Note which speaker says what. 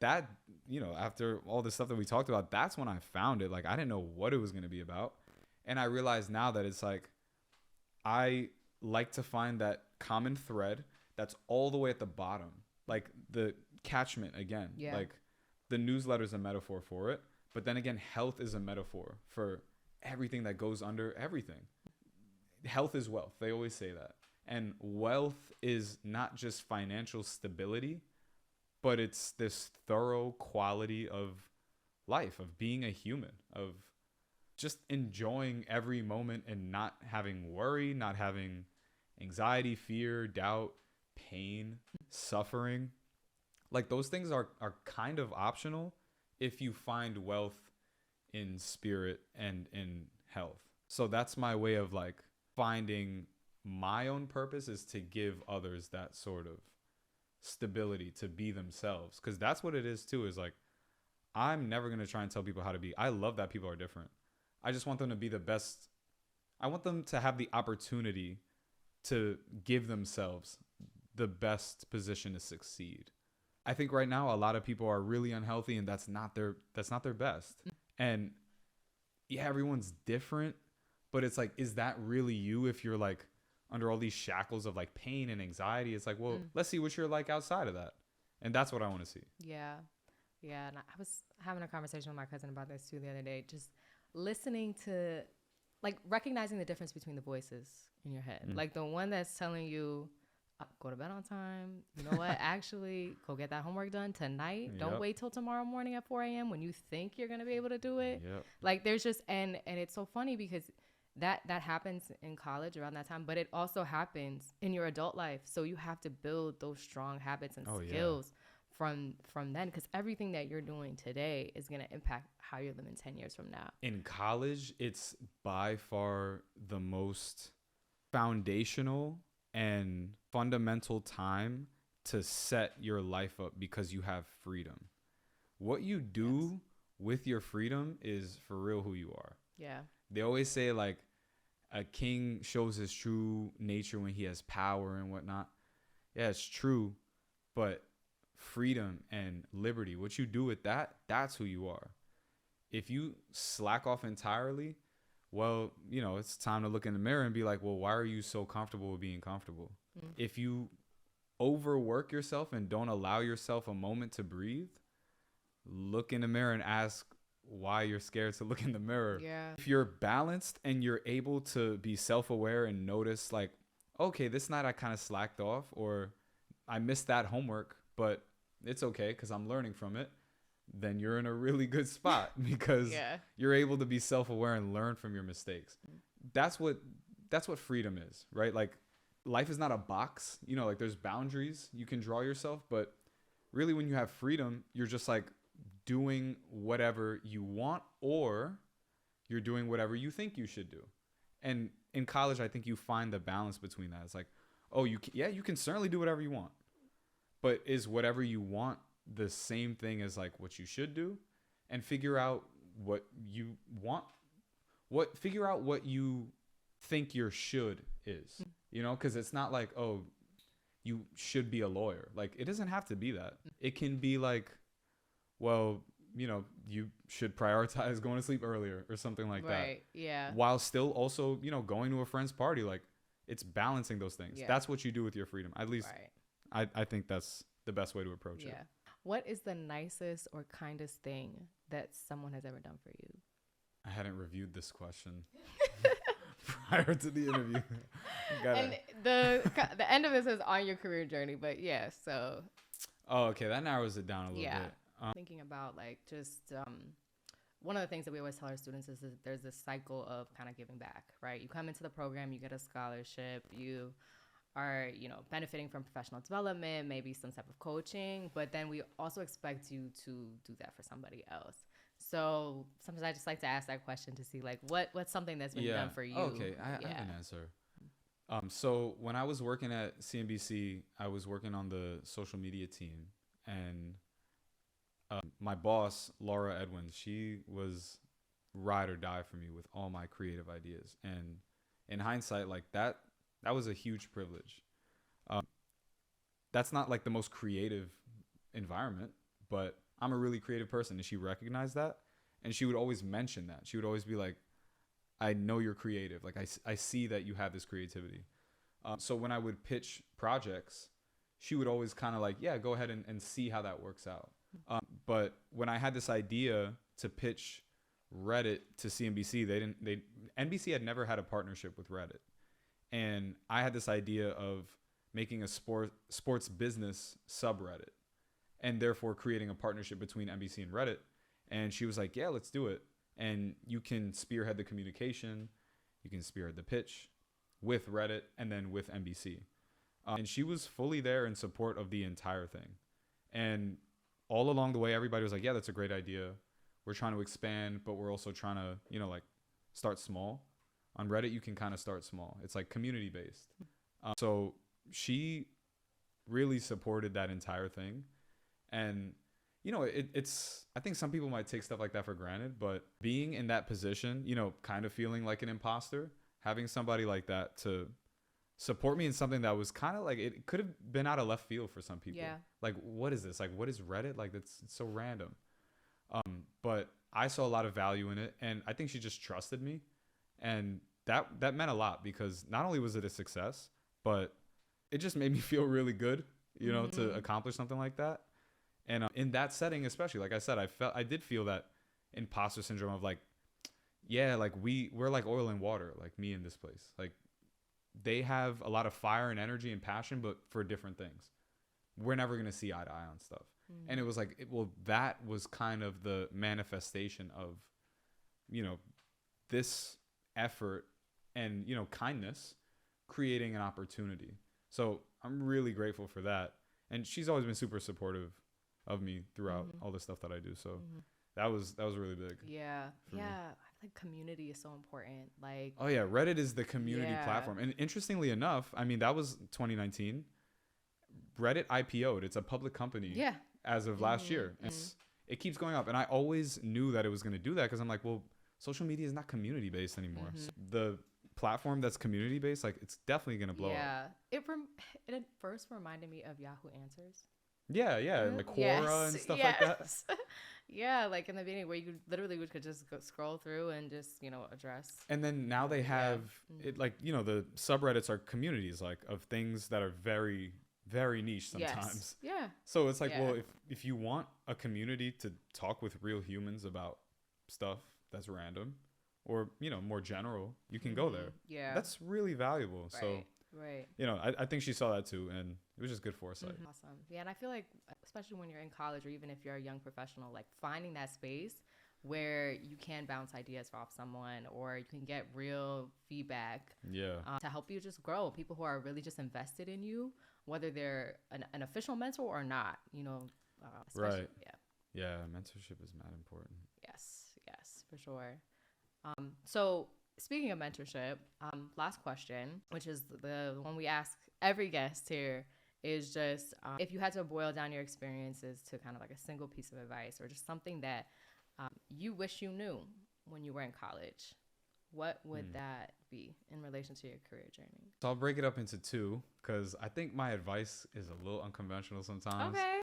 Speaker 1: that, after all the stuff that we talked about, that's when I found it. Like, I didn't know what it was going to be about. And I realize now that it's like, I like to find that common thread that's all the way at the bottom. Like the catchment again.
Speaker 2: Yeah.
Speaker 1: Like the newsletter is a metaphor for it. But then again, health is a metaphor for everything that goes under everything. Health is wealth. They always say that. And wealth is not just financial stability, but it's this thorough quality of life, of being a human, of just enjoying every moment and not having worry, not having anxiety, fear, doubt, pain, suffering. Like those things are kind of optional if you find wealth in spirit and in health. So that's my way of like finding my own purpose, is to give others that sort of stability to be themselves. Because that's what it is too, is like, I'm never going to try and tell people how to be. I love that people are different. I just want them to be the best. I want them to have the opportunity to give themselves the best position to succeed. I think right now a lot of people are really unhealthy, and that's not their best. And yeah, everyone's different, but it's like, is that really you if you're like under all these shackles of like pain and anxiety? It's like, well, let's see what you're like outside of that. And that's what I want to see.
Speaker 2: Yeah. Yeah. And I was having a conversation with my cousin about this too the other day, just listening to, like, recognizing the difference between the voices in your head. Like the one that's telling you, go to bed on time. You know what? Actually, go get that homework done tonight.
Speaker 1: Yep.
Speaker 2: Don't wait till tomorrow morning at 4 a.m. when you think you're going to be able to do it.
Speaker 1: Yep.
Speaker 2: Like there's just, and it's so funny because that happens in college around that time, but it also happens in your adult life. So you have to build those strong habits and skills from then, because everything that you're doing today is going to impact how you're living 10 years from now.
Speaker 1: In college, it's by far the most foundational and fundamental time to set your life up, because you have freedom. What you do with your freedom is for real who you are.
Speaker 2: Yeah.
Speaker 1: They always say like a king shows his true nature when he has power and whatnot. Yeah, it's true. But freedom and liberty, what you do with that, that's who you are. If you slack off entirely, well, it's time to look in the mirror and be like, well, why are you so comfortable with being comfortable? If you overwork yourself and don't allow yourself a moment to breathe, look in the mirror and ask why you're scared to look in the mirror.
Speaker 2: Yeah.
Speaker 1: If you're balanced and you're able to be self-aware and notice like, okay, this night I kind of slacked off, or I missed that homework, but it's okay because I'm learning from it, then you're in a really good spot because you're able to be self-aware and learn from your mistakes. That's what freedom is, right? Like life is not a box, like there's boundaries you can draw yourself, but really when you have freedom, you're just like doing whatever you want, or you're doing whatever you think you should do. And in college, I think you find the balance between that. It's like, oh, you can certainly do whatever you want, but is whatever you want the same thing as like what you should do? And figure out what you want, figure out what you think your should is, because it's not like, oh, you should be a lawyer. Like it doesn't have to be that. It can be like, well, you should prioritize going to sleep earlier or something like that.
Speaker 2: Right. Yeah.
Speaker 1: While still also, going to a friend's party. Like it's balancing those things.
Speaker 2: Yeah.
Speaker 1: That's what you do with your freedom. At least I think that's the best way to approach it.
Speaker 2: What is the nicest or kindest thing that someone has ever done for you?
Speaker 1: I hadn't reviewed this question prior to the interview.
Speaker 2: And the end of this is on your career journey, but yeah, so.
Speaker 1: Oh, okay. That narrows it down a little bit.
Speaker 2: Thinking about like just one of the things that we always tell our students is that there's this cycle of kind of giving back, right? You come into the program, you get a scholarship, you are, benefiting from professional development, maybe some type of coaching, but then we also expect you to do that for somebody else. So sometimes I just like to ask that question to see like what's something that's been done for you.
Speaker 1: Okay, I have an answer. So when I was working at CNBC, I was working on the social media team, and my boss, Laura Edwins, she was ride or die for me with all my creative ideas. And in hindsight, like that was a huge privilege. That's not like the most creative environment, but I'm a really creative person. And she recognized that. And she would always mention that. She would always be like, I know you're creative. Like, I see that you have this creativity. So when I would pitch projects, she would always kind of like, yeah, go ahead and see how that works out. But when I had this idea to pitch Reddit to CNBC, NBC had never had a partnership with Reddit. And I had this idea of making a sports business subreddit and therefore creating a partnership between NBC and Reddit. And she was like, yeah, let's do it. And you can spearhead the communication. You can spearhead the pitch with Reddit and then with NBC. And she was fully there in support of the entire thing. And all along the way, everybody was like, yeah, that's a great idea. We're trying to expand, but we're also trying to, like start small. On Reddit, you can kind of start small. It's like community based. So she really supported that entire thing. And, it's, I think some people might take stuff like that for granted, but being in that position, kind of feeling like an imposter, having somebody like that to support me in something that was kind of like, it could have been out of left field for some people.
Speaker 2: Yeah.
Speaker 1: Like, what is this? Like, what is Reddit? Like, it's so random. But I saw a lot of value in it, and I think she just trusted me. And that meant a lot, because not only was it a success, but it just made me feel really good, to accomplish something like that. And in that setting, especially, like I said, I did feel that imposter syndrome of like, yeah, like we're like oil and water, like me in this place. Like, they have a lot of fire and energy and passion, but for different things. We're never going to see eye to eye on stuff. And it was like, that was kind of the manifestation of, this effort and, kindness creating an opportunity. So I'm really grateful for that. And she's always been super supportive of me throughout all the stuff that I do. So that was really big.
Speaker 2: Yeah. Yeah. I think community is so important. Like,
Speaker 1: oh yeah. Reddit is the community platform. And interestingly enough, I mean, that was 2019. Reddit IPO'd. It's a public company.
Speaker 2: Yeah.
Speaker 1: As of last year. It keeps going up. And I always knew that it was going to do that, because I'm like, well, social media is not community based anymore. So the platform that's community based, like, it's definitely going to blow up.
Speaker 2: It at first reminded me of Yahoo Answers.
Speaker 1: Yeah. Like Quora and stuff like that.
Speaker 2: Yeah, like in the beginning where you could just scroll through and just, address. And
Speaker 1: then now they have it, like, the subreddits are communities, like, of things that are very, very niche sometimes.
Speaker 2: Yeah.
Speaker 1: So it's like, well, if you want a community to talk with real humans about stuff that's random or, more general, you can go there.
Speaker 2: Yeah.
Speaker 1: That's really valuable.
Speaker 2: Right.
Speaker 1: So, I think she saw that too, and it was just good foresight.
Speaker 2: Awesome. Yeah, and I feel like, especially when you're in college or even if you're a young professional, like finding that space where you can bounce ideas off someone or you can get real feedback to help you just grow. People who are really just invested in you, whether they're an official mentor or not,
Speaker 1: right. Yeah, mentorship is mad important.
Speaker 2: Yes, for sure. So speaking of mentorship, last question, which is the one we ask every guest here, is just if you had to boil down your experiences to kind of like a single piece of advice or just something that you wish you knew when you were in college, what would that be in relation to your career journey?
Speaker 1: So I'll break it up into two, because I think my advice is a little unconventional sometimes.
Speaker 2: Okay.